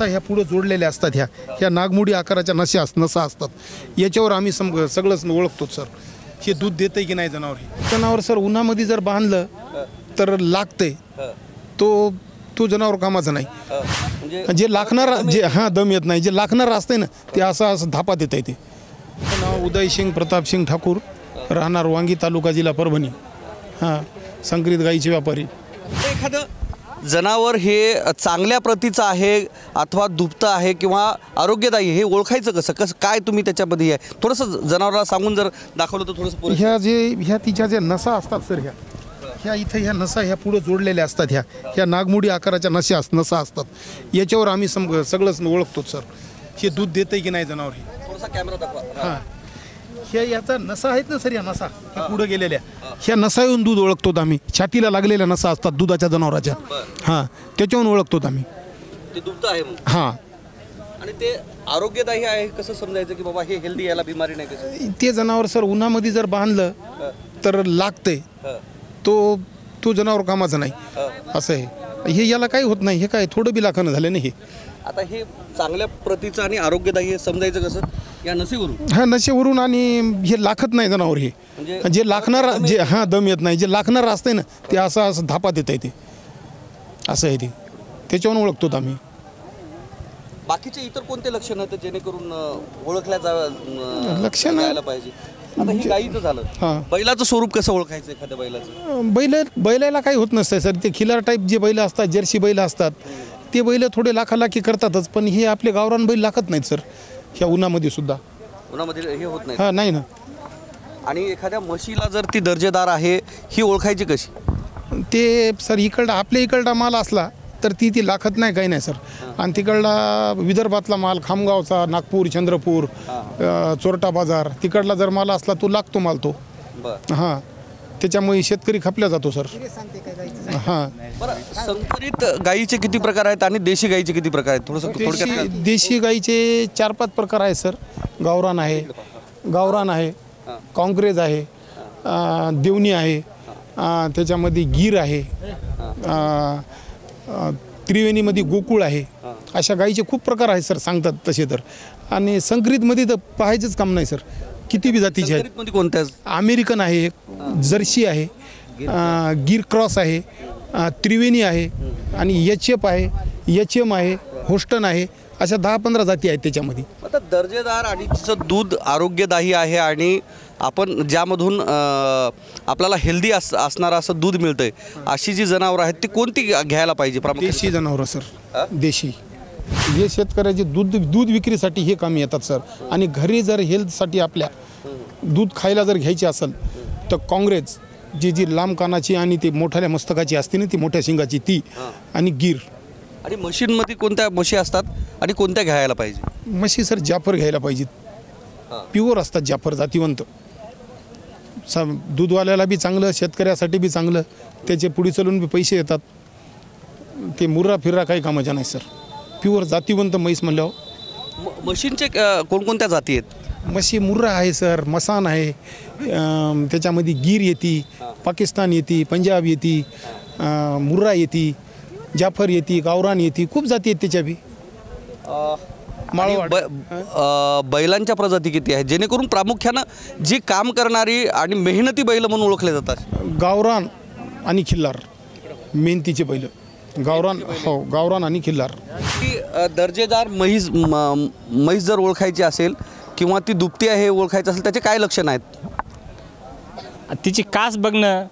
ह्या पुढे जोडलेल्या असतात ह्या नागमोडी आकाराच्या नसा असतात याच्यावर आम्ही सगळंच ओळखतो सर. हे दूध देते की नाही जनावर सर उन्हामध्ये जर बांधलं तर लागते तो जनावर कामाचं नाही. जे लाखणार जे दम येत नाही, जे लाखणार असते ना ते असं धापात येत आहे. ते नाव उदयसिंग प्रतापसिंग ठाकूर, राहणार वांगी, तालुका, जिल्हा परभणी. संकरित गाईचे व्यापारी. एखादं जनावर हे चांगल्या प्रतीचं आहे अथवा दुभतं आहे किंवा आरोग्यदायी हे ओळखायचं कसं काय तुम्ही त्याच्यामध्ये आहे थोडंसं जनावराला सांगून जर दाखवलं तर थोडंसं. ह्या तिच्या ज्या नसा असतात सर ह्या इथे ह्या नसा ह्या पुढे जोडलेल्या असतात ह्या नागमोडी आकाराच्या नसा असतात याच्यावर आम्ही सगळंच ओळखतो सर. हे दूध देते की नाही जनावर. थोडासा कॅमेरा दाखवा. याचा नसा आहेत ना सर, या नसा पुढे गेलेल्या ह्या नसा येऊन दूध ओळखतो आम्ही. छातीला लागलेल्या नसा असतात दुधाच्या जनावराच्या. त्याच्यावरून ओळखतो आम्ही ते दुभतं आहे. आणि ते आरोग्यदायी आहे कसं समजायचं की बाबा हे हेल्दी, याला बिमारी नाही कसं. ते जनावर सर उन्हामध्ये जर बांधलं तर लागते तो जनावर कामाचं नाही असं आहे. हे याला काही होत नाही. हे काय थोडं बी लाखानं झालं नाही. आता हे चांगल्या प्रतीचं आणि आरोग्यदायी हे समजायचं कसं या नसेवरून. नशेवरून. आणि हे लाखत नाही जनावर. हे जे लाखणार जे दम येत नाही, जे लाखणार असते ना ते असं धापात येत आहे. ते असं आहे. ते त्याच्यावरून ओळखतो आम्ही. बाकीचे इतर कोणते लक्षण आहेत जेणेकरून ओळखल्या लक्षण जायला पाहिजे. आता हे गाईचं झालं. बैलाचं स्वरूप कसं ओळखायचं एखाद्या बैलाचं. बैलाला काही होत नसतं सर. ते खिलार टाईप जे बैल असतात, जर्सी बैल असतात ते बैल थोडे लाखालाखी करतातच. पण हे आपले गावरान बैल लागत नाहीत सर ह्या उन्हामध्ये सुद्धा. उन्हामध्ये हे होत नाही. नाही ना. आणि एखाद्या म्हशीला जर ती दर्जेदार आहे ही ओळखायची कशी. ते सर आपल्या इकडला माल असला तर ती लाखत नाही, काही नाही सर. आणि तिकडला विदर्भातला माल, खामगावचा, नागपूर, चंद्रपूर, चोरटा बाजार, तिकडला जर माल असला तो लागतो माल तो. त्याच्यामुळे शेतकरी खपल्या जातो सर. बरं, संकरित गाईचे किती प्रकार आहेत आणि देशी गाईचे किती प्रकार आहेत थोडंसं. देशी गाईचे 4-5 प्रकार आहेत सर. गावरान आहे, काँग्रेस आहे, देवणी आहे, त्याच्यामध्ये गीर आहे, त्रिवेणीमध्ये गोकुळ आहे. अशा गाईचे खूप प्रकार आहेत सर सांगतात तसे तर. आणि संकरितमध्ये तर पाहायचंच काम नाही सर. किती बी जातीचे आहेत. कोणत्या. अमेरिकन आहे, जर्सी आहे, गिर क्रॉस आहे, त्रिवेणी आहे, आणि एचएफ आहे, एचएम आहे, होस्टन आहे. अशा 10-15 जाती आहेत त्याच्यामध्ये. आता दर्जेदार आणि तिचं दूध आरोग्यदायी आहे आणि आपण ज्यामधून आपल्याला हेल्दी असणारं असं दूध मिळतंय अशी जी जनावरं आहेत ती कोणती घ्यायला पाहिजे. देशी जनावरं सर. देशी हे शेतकऱ्याचे दूध विक्रीसाठी हे कामी येतात सर. आणि घरी जर हेल्थसाठी आपल्या दूध खायला जर घ्यायची असेल तर काँग्रेस जी लांब कानाची आणि ती मोठ्या मस्तकाची असते ना, ती मोठ्या शिंगाची ती, आणि गीर. आणि म्हशींमध्ये कोणत्या म्हशी असतात आणि कोणत्या घ्यायला पाहिजे. म्हशी सर जाफर घ्यायला पाहिजेत. प्युअर असतात जाफर, जातीवंत. दूधवाल्याला बी चांगलं, शेतकऱ्यासाठी बी चांगलं. त्याचे पुढे चलून बी पैसे येतात. ते मुर्रा फिर्रा काही कामाच्या नाही सर. प्युअर जातीवंत म्हैस म्हणल्यावर. म्हशींचे कोणकोणत्या जाती आहेत. म्हशी मुर्रा आहे सर, मसान आहे, त्याच्यामध्ये गीर येते, पाकिस्तान येते, पंजाब येते, मुर्रा येते, जाफर येते, गावरान येते, खूप जाती आहेत त्याच्या बी. बैलांच्या प्रजाती किती आहेत जेणेकरून प्रामुख्यानं जी काम करणारी आणि मेहनती बैल म्हणून ओळखले जातात. गावरान आणि खिल्लार मेहनतीचे बैल. गावरान आणि खिल्लार. की दर्जेदार म्हैस जर ओळखायची असेल किंवा ती दुभती आहे ओळखायचं असेल त्याचे काय लक्षण आहेत. तिची कास बघणं,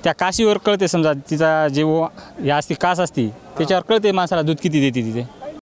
त्या काशीवर कळते. समजा तिचा जे असती कास असती त्याच्यावर कळते माणसाला दूध किती देते तिथे.